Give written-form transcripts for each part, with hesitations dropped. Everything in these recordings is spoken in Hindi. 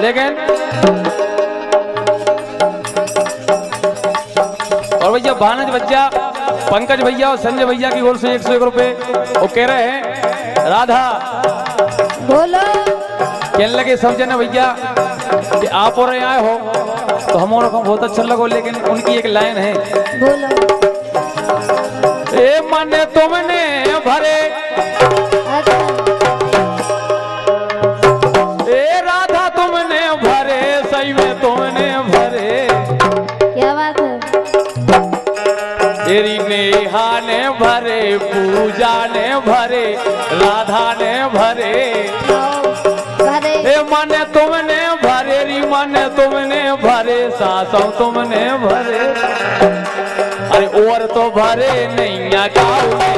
लेकिन और भैया भानज भैया पंकज भैया और संजय भैया की ओर से 101 रुपए वो कह रहे हैं राधा बोलो। कहने लगे सब जने भैया कि आप और आए हो तो हमारे को बहुत अच्छा लगो, लेकिन उनकी एक लाइन है बोलो। ए मन तुमने भरे अच्छा। ए राधा तुमने भरे सही में तुमने भरे, क्या बात है। तेरी नेहा ने भरे पूजा ने भरे राधा ने भरे, भरे ए मन तुमने भरे री मन तुमने भरे सासों तुमने भरे, अरे और तो भरे नैया गाँव में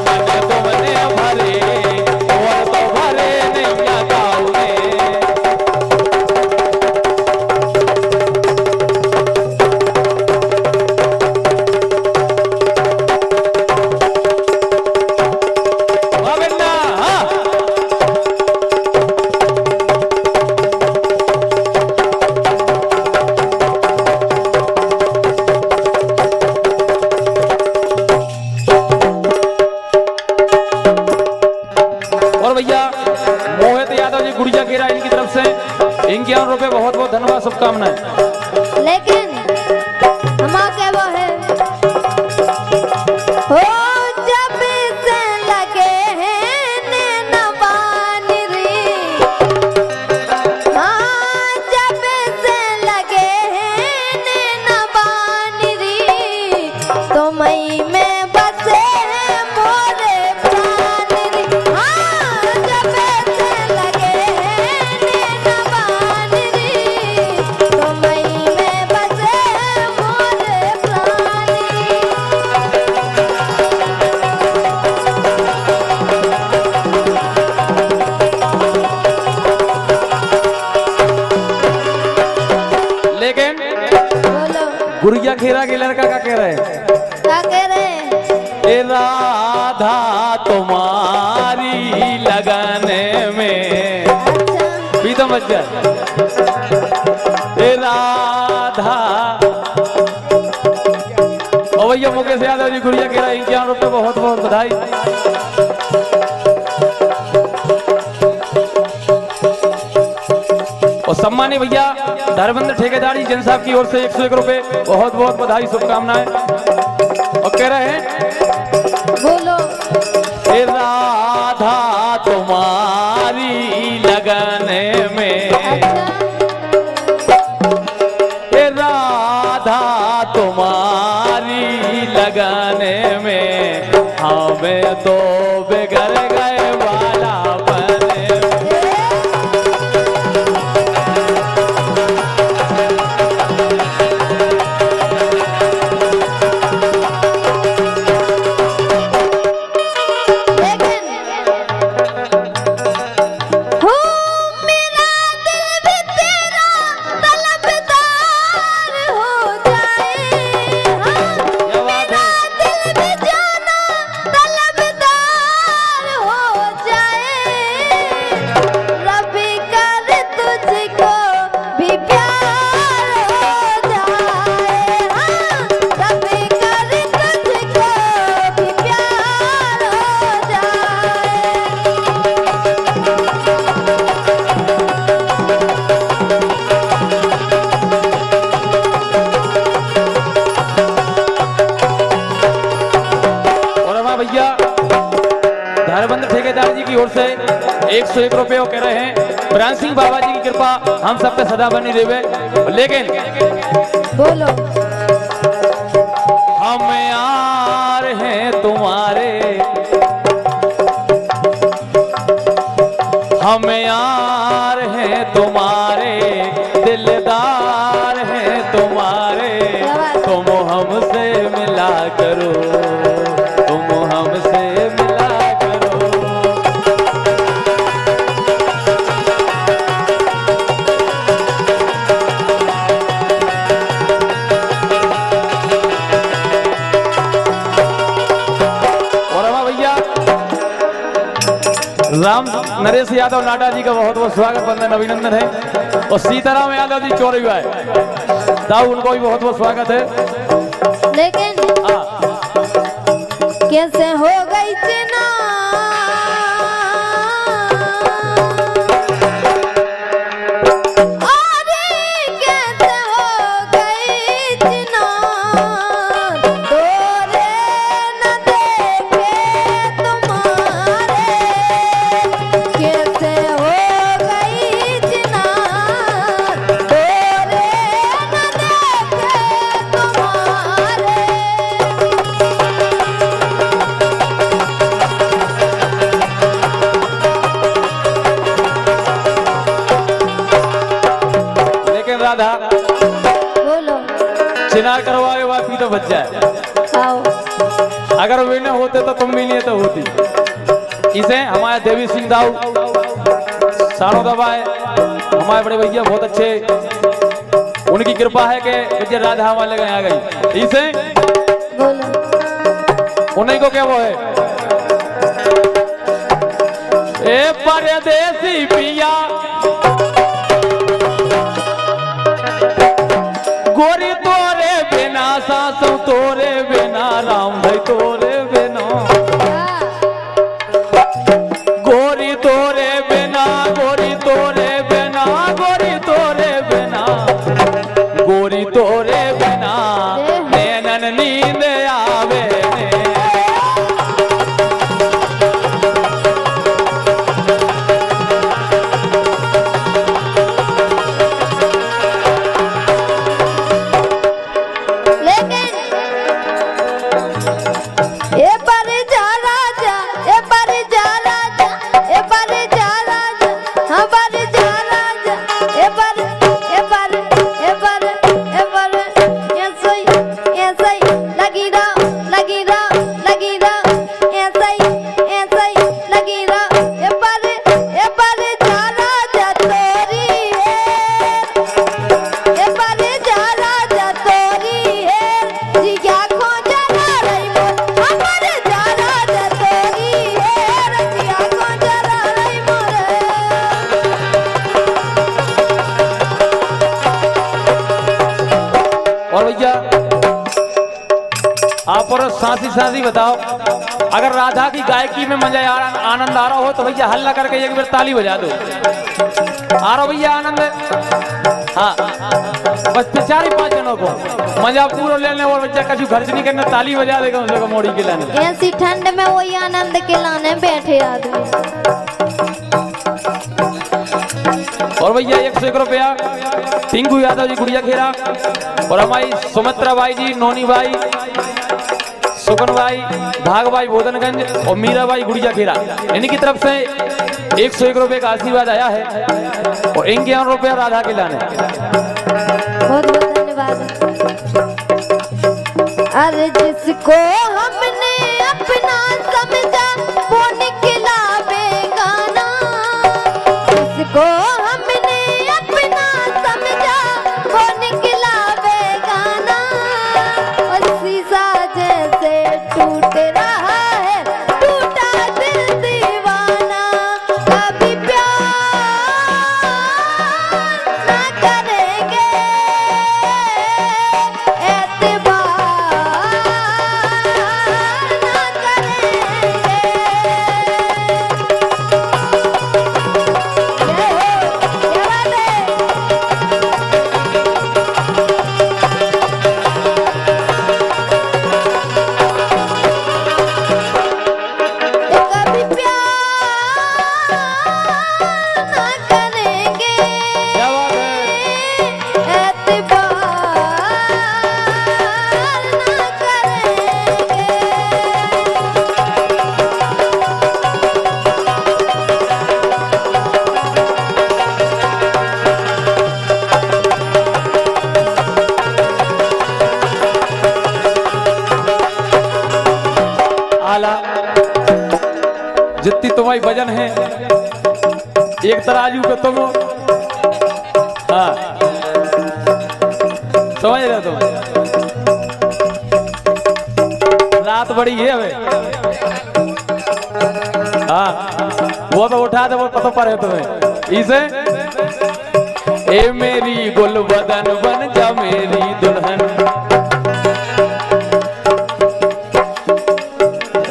मन तुमने भरे और तो भरे नैया गाँव में। गुड़िया केरा इनकी तरफ से 51 रुपए बहुत बहुत धन्यवाद, शुभकामनाएं। लेकिन हम क्या वो है हो जब से लगे हैं नैनवान रे, हाँ जब से लगे हैं नैनवान रे, तो मई में बसे हैं मोरे प्राण रे, हाँ जब से लगे हैं नैनवान रे, तो मई में बसे हैं मोरे प्राण रे। लेकिन बोलो। गुड़िया खेरा के लड़का का कह रहे हैं क्या कह रहे हैं। ए राधा तुम्हारी लगाने में अच्छा। भी तो मत जा ए राधा। और भैया मुकेश यादव जी गुड़िया कह रहा है 51 रुपए बहुत बहुत बधाई। और सम्मानी भैया धर्मेंद्र ठेकेदारी जन साहब की ओर से 101 रुपए बहुत बहुत बधाई, शुभकामनाएं। और कह रहे हैं बोलो। ए राधा तुम्हारी लगने में, ए राधा तुम्हारी लगने में हमें तो बिगड़ गए वाला बने। हो मेरा दिल भी तेरा तलबदार हो जाए, हाँ मेरा दिल भी जाना तलबदार हो जाए, रबी कर तुझको भी प्यार हो जाए, हाँ रबी कर तुझको भी प्यार हो जाए। और हमारा भैया धर्मेंद्र ठेकेदार जी की ओर से 101 रुपए वो कह रहे हैं ब्रांड सिंह बाबा जी की कृपा हम सब पे सदा बनी रहे। लेकिन बोलो। हम यार हैं तुम्हारे, हम यार हैं तुम्हारे, दिलदार हैं तुम्हारे, तुम हमसे मिला करो, तुम हमसे मिला करो। और हमारा भैया राम नरेश नरेश यादव नाडा जी का बहुत बहुत स्वागत वंदन अभिनंदन है। और सीताराम यादव जी चौरी भाई साहब उनको भी बहुत बहुत स्वागत है। लेकिन कैसे हो गई चिना बोलो चिनार करवाए बात भी तो बच जाए। आओ अगर वे न होते तो तुम भी नहीं तो होती। इसे हमारे देवी सिंह दाऊ सानो दबाए हमारे बड़े भैया बहुत अच्छे, उनकी कृपा है कि विजय राधा हमारे लगे आ गई। इसे बोलो उन्हीं को क्या वो है ए परदेसी पिया गोरी तोरे बिना सासू तोरे बिना राम भाई तोरे बिना गोरी तोरे बिना गोरी तोरे बिना गोरी तोरे बिना गोरी तोरे बिना नैनन नींद आवे आप और साथी बताओ, अगर राधा की गायकी में मजा आनंद आ रहा हो तो भैया हल्ला करके एक बार ताली बजा दो। आ रहा भैया आनंद? हाँ बस 4-5 जनों को मजा पूरा लेने और बच्चा कछु खर्च नहीं करना, ताली बजा देगा उसको मोड़ी के लाने। ऐसी ठंड में वही आनंद के लाने बैठे आदमी। और भैया 101 रुपया टिंकू यादव जी गुड़िया खेरा और हमारी सुमित्रा बाई जी, नोनी बाई, सुकन भाई, भाग भाई बोधनगंज और मीरा भाई गुड़िया खेरा, इनकी तरफ से 101 रुपए का आशीर्वाद आया है और 51 रुपया राधा के लाने। बहुत बहुत धन्यवाद। अरे जिसको हमने अपना समझा वो निकला बेगाना, जिसको हमने अपना समझा वो निकला बेगाना, और शीशा जैसे टूट रहा है टूटा दिल दीवाना, कभी प्यार ना करेंगे एतबार ना करेंगे। जय हो, क्या बात है। कभी प्यार ना करेंगे क्या बात है? एतबार ना करेंगे। आला जितनी तुम्हारी वजन है एक तराजू पे तुम, हाँ समझ रहे तुम, रात बड़ी है हमें, हाँ वो तो उठा दे, वो पता पड़े तुम्हें इसे। ए मेरी गुल बदन बन जा मेरी दुल्हन,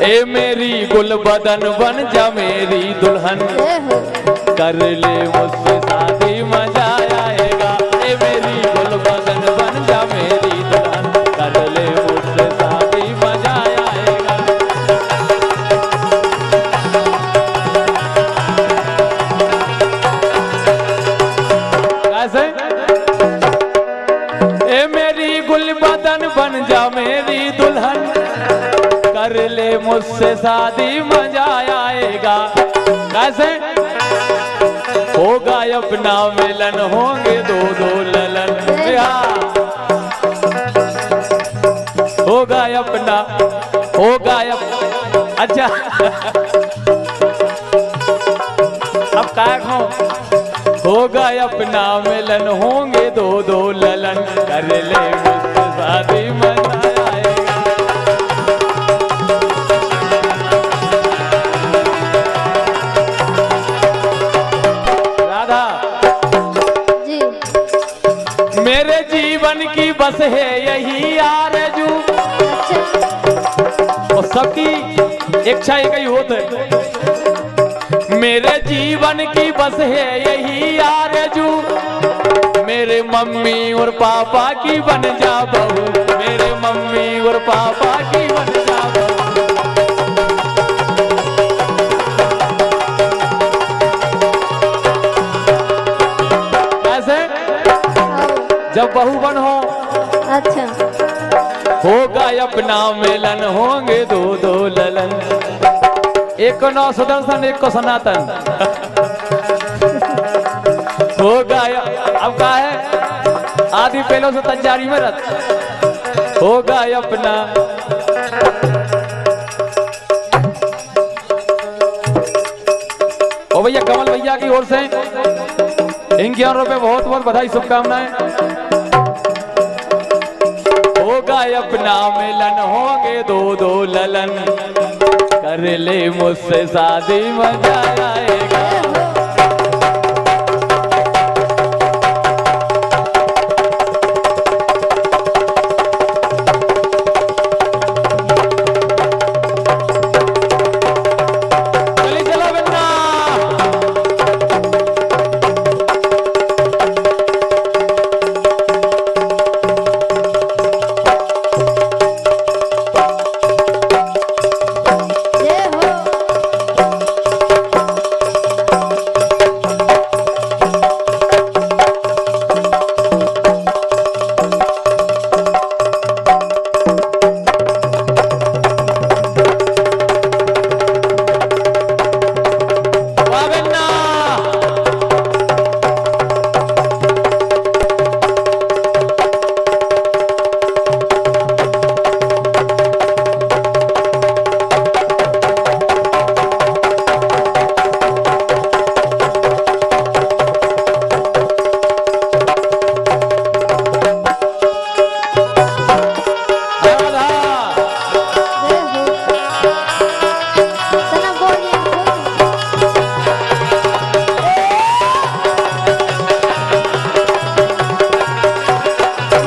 ए मेरी गुल बदन बन जा मेरी दुल्हन, कर ले मुझसे शादी मजा आएगा। ए मेरी गुल बदन बन जा मेरी दुल्हन, कर ले मुझसे शादी मजा आएगा। कैसे? ए मेरी गुल बदन बन जा मेरी दुल्हन, कर ले मुझसे शादी मजा आएगा। कैसे? होगा अपना मिलन, होंगे दो दो ललन, होगा अपना, होगा अच्छा अब क्या हो, होगा अपना मिलन, होंगे दो दो ललन, कर ले मुझसे शादी मजा आएगा। राधा जी मेरे जीवन की बस है यही आरज़ू, और सबकी इच्छा एक ही होता है। मेरे जीवन की बस है यही आरज़ू, मेरे मम्मी और पापा की बन जा बहू, मेरे मम्मी और पापा की बन जा बहू। कैसे? जब बहू बन हो, अच्छा होगा अपना मिलन, होंगे दो दो ललन, एक को नौ सुदर्शन एक को सनातन। होगा अब क्या है, आदि पहलों से तंजारी में रत, होगा अपना। ओ भैया कमल भैया की ओर से इनके रुपए बहुत बहुत बधाई शुभकामनाएं। होगा अपना मिलन, होंगे दो दो ललन, कर ले मुझसे शादी मजा आएगा। चली चलो बन्ना। जय हो। वाह बन्ना। राधा जय हो। सना बोलिए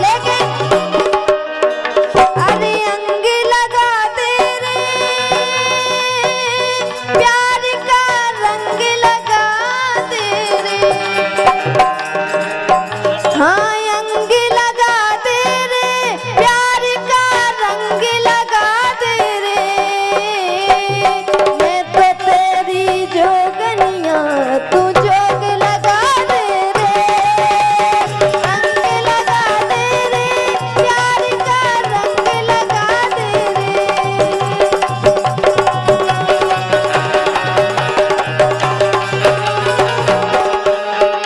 लेकिन अरे अंग लगा तेरे प्यार का रंग लगा तेरे, हाँ अंग लगा तेरे प्यार का रंग लगा तेरे, मैं तो तेरी जोगनिया तू जोग लगा तेरे, अंग लगा तेरे प्यार का रंग लगा तेरे।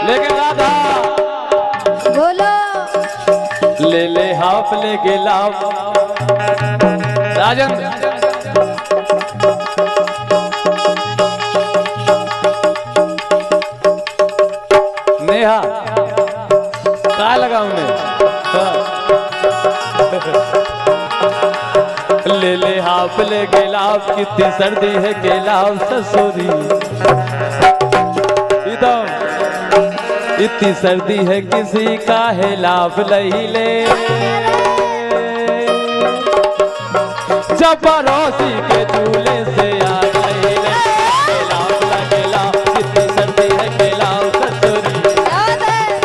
लेकिन राधा बोलो ले ले हाफ ले गिलाफ राजन। नेहा क्या लगा उन्हें? ले ले हाफ ले गिलाफ, कितनी सर्दी है गिलाफ ससुरी, इतनी सर्दी है किसी का हिलाफ नहीं ले, जब पड़ोसी के चूल्हे से आग नहीं ले, खिलाफ लगेला इतनी सर्दी है खिलाफ ससुरी,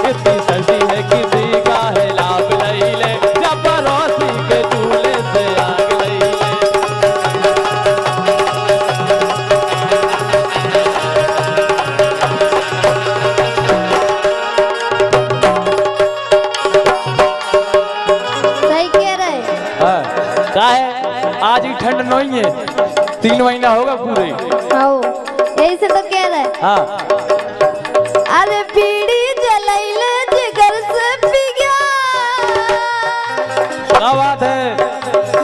इतनी सर्दी है किसी का हिलाफ नहीं ले, जब पड़ोसी के चूल्हे से आग नहीं ले। सही कह रहे। हाँ, क्या है आज ही ठंड नहीं है, 3 महीना होगा पूरे। आओ यही से तो कह रहे। हाँ अरे बीड़ी जलाइले जिगर से पी गया। क्या बात है।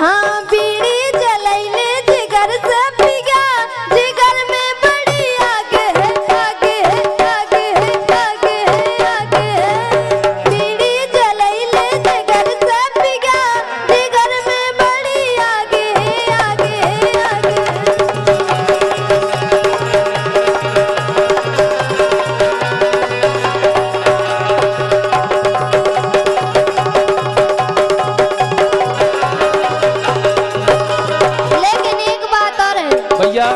हाँ बीड़ी जलाइले जिगर से पी गया, जिगर में बड़ी आग है, आग है, आग है, आग है, आग है। बीड़ी जलाइले जिगर से पी गया, जिगर में बड़ी आग है, आग है, आग है। लेकिन एक बात और है। भैया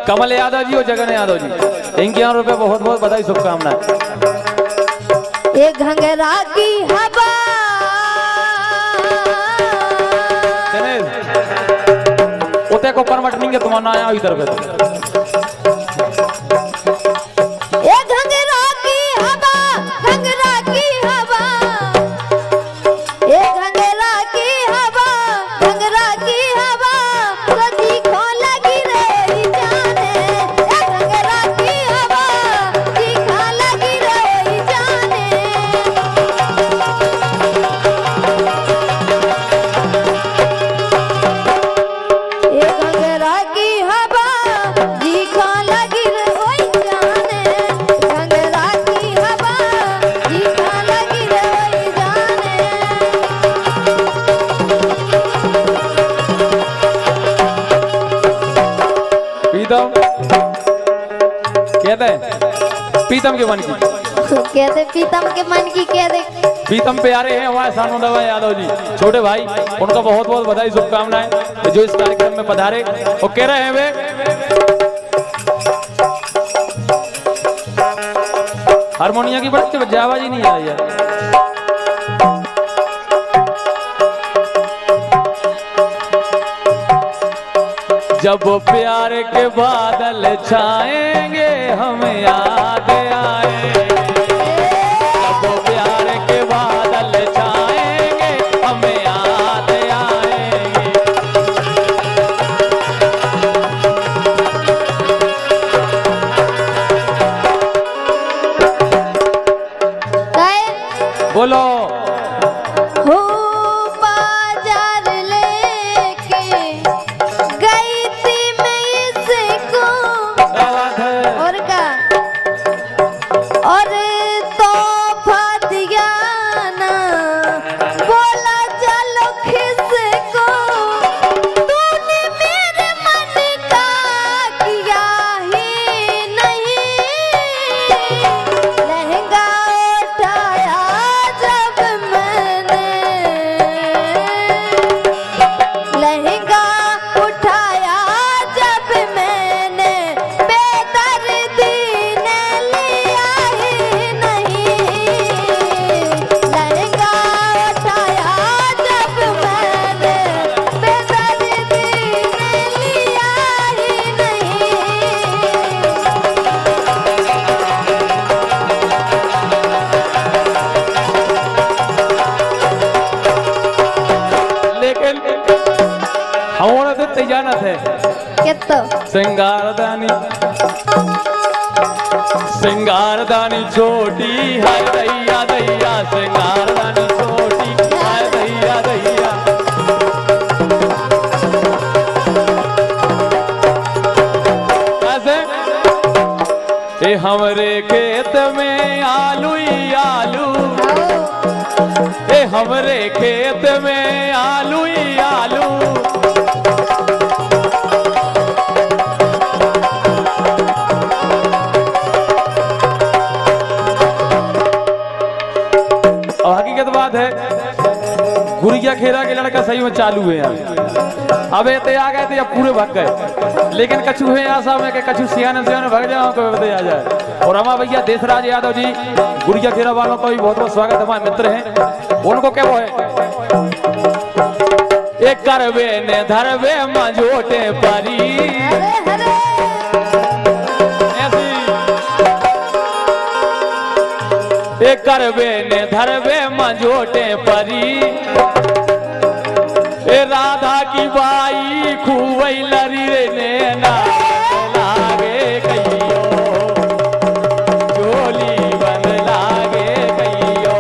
कमल यादव जी और जगन यादव जी, इनके यहाँ रुपए बहुत बहुत बधाई शुभकामनाएं। ये घंघरा की हवा, उते को परमट नहीं के तुम्हारा आया इधर पे। ये घंघरा की हवा, घंघरा की हवा, ये घंघरा की हवा, घंघरा की हवा, सजी खो लगी रही जाने। ये घंघरा की हवा, जी खो लगी रही जाने। ये घंघरा की हवा, जी खो लगी रही जाने। घंघरा की हवा, जी खो लगी रही जाने। प्रीतम कहते हैं प्रीतम के मन की, कहते पीतम के मन की कह दे। प्रीतम प्यारे हैं हमारे सानू यादव जी, छोटे भाई, उनका बहुत बहुत बधाई शुभकामनाएं जो इस कार्यक्रम में पधारे। वो कह रहे हैं वे हारमोनिया की बड़ी आवाज ही नहीं आ रही है। जब प्यार के बादल छाएंगे हम याद आएंगे, जब प्यार के बादल छाएंगे हम याद आएंगे। बोलो हो बाजार लेके गई थी मैं इसको। क्या बात है। और का और तोहफा दिया ना, बोला चलो किसको। तूने मेरे मन का किया ही नहीं। लहंगा उठाया जब मैंने, लहंगा उठाया जब मैंने, बेदर्दी ने लिया ही नहीं। लहंगा उठाया जब मैंने, बेदर्दी ने लिया ही नहीं। लेकिन हमारा तो तैयार थे कितो सिंगारदानी, सिंगारदानी छोटी है दैया दैया, सिंगारदानी छोटी है दैया दैया। कैसे ये हमरे खेत में आलू ही आलू, ये हमरे खेत में आलू ही आलू। गुड़िया खेरा के लड़का सही में चालू है यार। अब ये आ गए थे अब पूरे भाग गए, लेकिन कछु है आशा में कि कछु सियाने भाग जाओ को आ जाए। और हमारा भैया देशराज यादव जी गुड़िया खेरा वालों का भी बहुत बहुत स्वागत, हमारे मित्र हैं। उनको क्या वो है एक करवे ने धरवे मझोटे परी, हरे हरे एक करवे ने धरवे मझोटे परी। ए राधा की बाई खूबई लरी रे नैना लागे कहियो, झोली बंद लागे कहियो।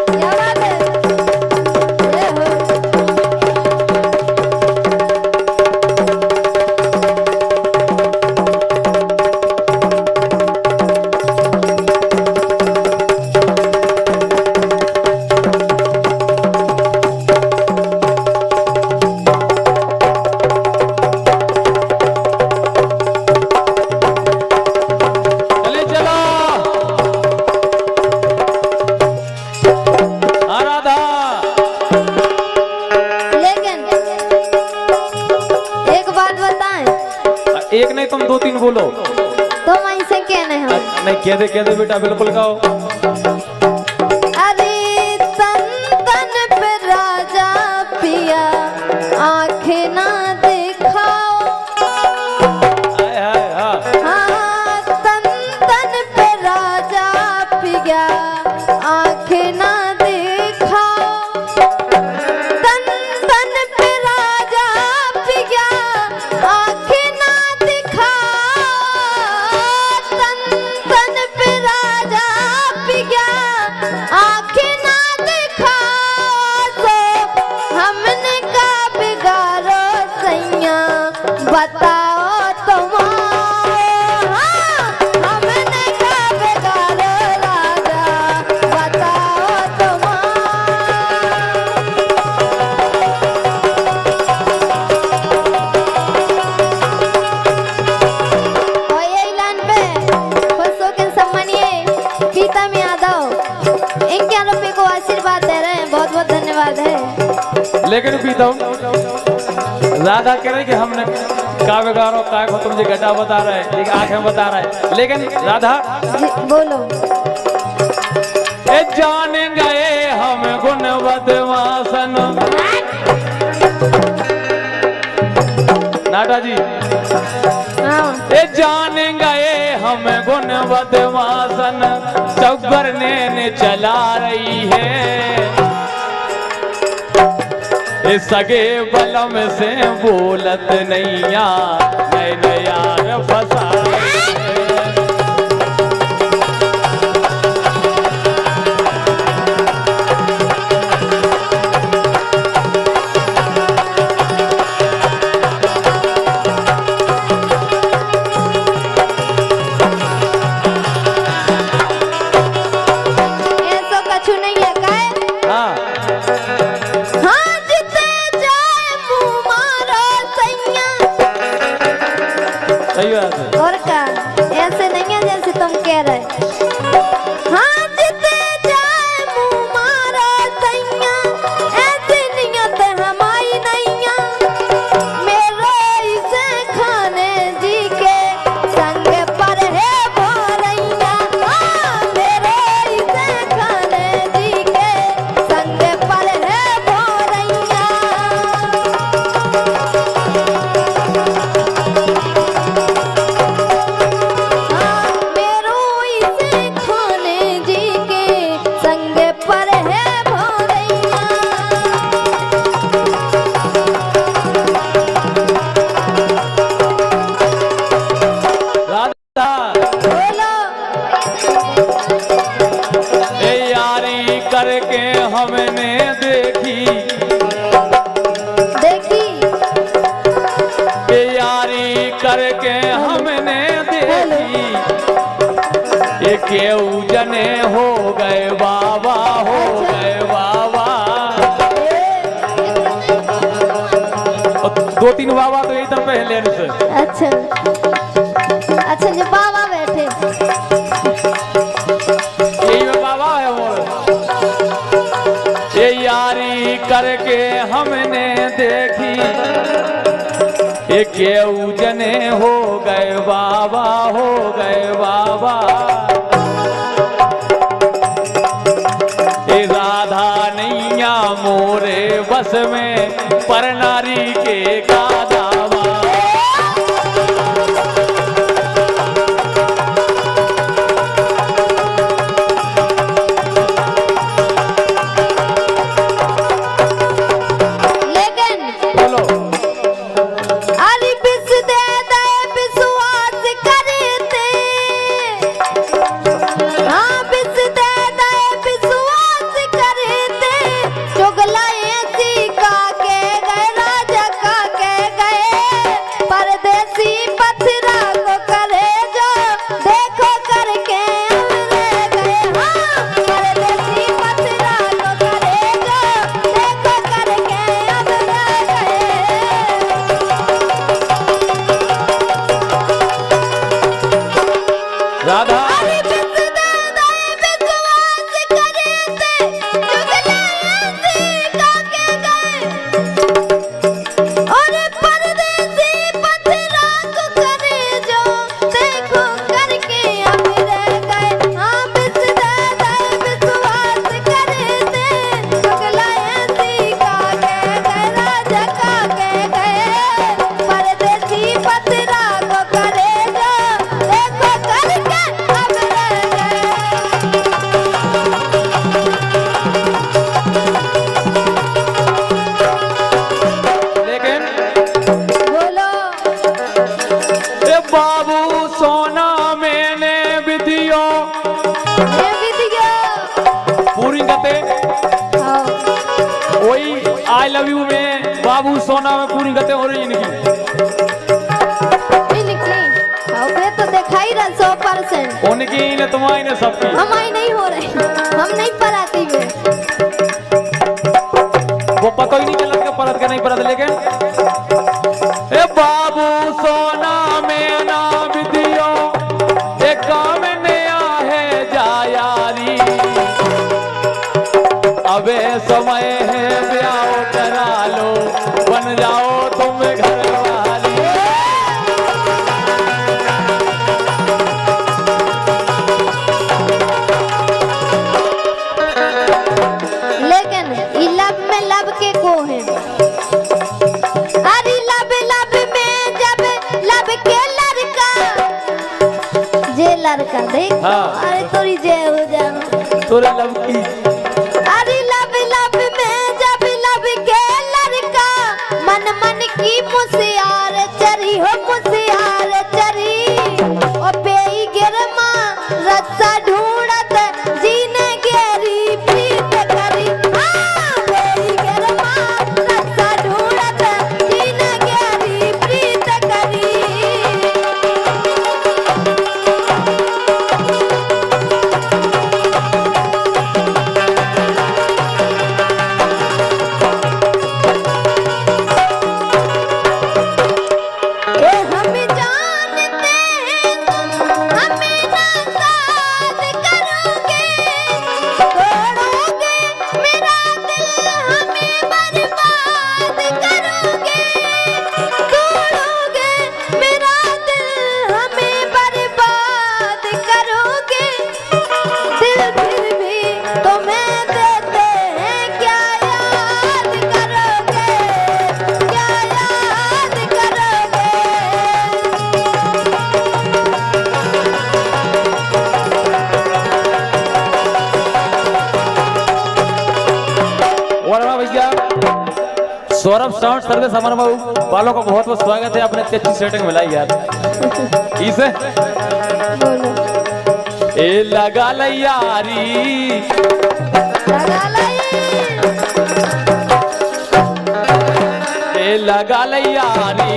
क्या बात है ये हो चले चलो राधा। लेकिन एक बात बताएं, एक नहीं तुम दो तीन बोलो। तो वहीं से कहने हम नहीं कह दे बेटा, बिल्कुल गाओ। अरे तन तन पे राजा पिया आंखें ना दिखाओ। हाय हाय हाँ। हाँ तन तन पे राजा पिया आंखें ना दिखाओ। तन तन पे राजा पिया आंखें ना दिखाओ। तन तन पे राजा पिया आंखें ना दिखाओ। तो हमने का बिगाड़ो सैया बताओ तुम। हाँ, हमने का बिगाड़ो राजा बताओ तुम। और यही लाइन पे खुश होकर सम्मानिए प्रीतम यादव 51 रुपए को आशीर्वाद दे रहे हैं, बहुत बहुत धन्यवाद है। लेकिन प्रीतम राधा कह रहे कि हमने का बिगाड़ो का को तुम जो घटा बता रहे हैं, लेकिन आंखें बता रहे हैं। लेकिन राधा जी, बोलो। ए जान गए हम गुणवत वासन। नाटा जी हाँ ए जान गए हम गुणवत वासन, चौगर ने चला रही है। इस सगे बलम से बोलत नैया नैन यार फसा रही है। ऐसा कछु नहीं है काय। हाँ हाँ जिते जाए मुँह मारो सैया। सही बात है। और का ऐसे नहीं है जैसे तुम कह रहे। हाँ जिते जाए मुँह मारो सैया, ऐसी नियत हमारी नैया। मेरो इसे खाने जी के संग पर है भोरैया। हाँ मेरो इसे खाने जी के संग पर है भोरैया। हाँ मेरो इसे केऊ जने हो गए बाबा, हो गए बाबा। दो तीन बाबा तो एकदम पहले से। अच्छा अच्छा, जो बाबा बैठे यही में बाबा है मोर। ये यारी करके हमने देखी, ये केऊ जने हो गए बाबा, हो गए बाबा। ये राधा नैया मोरे बस में, पर नारी के गादावा। आई लव यू में बाबू सोना में पूरी गते हो रही इनकी। तो दिखाई रहा 100%। उनकी ने तुम्हारी ने सबकी। हमारी नहीं हो रही, हम नहीं पराती में। वो पता ही नहीं चला कि परत के नहीं परत, लेकिन ए बाबू सोना में ना विदियो एक काम नया है जा यारी। अबे समय है ब्याह करा लो, बन जाओ तुम घर वाली। लेकिन लब में लब के को है। अरे लब लब में जब लब के लड़का, जे लड़का देख। हाँ। अरे तोरी जय हो जाना तोरे लब की। मन मन की मुसियार चरी हो, मुसियार चरी ओ बेई गिरमा रस्सा ढूंढत जीने गेरी प्रीत करी। हाँ बेई गिरमा रस्सा ढूंढत जीने गेरी प्रीत करी। सौरभ साउंड सर्विस अमर वालों का बहुत बहुत स्वागत है। आपने अच्छी सेटिंग मिलाई यार। इसे ए लगा यारी, ए लगा यारी।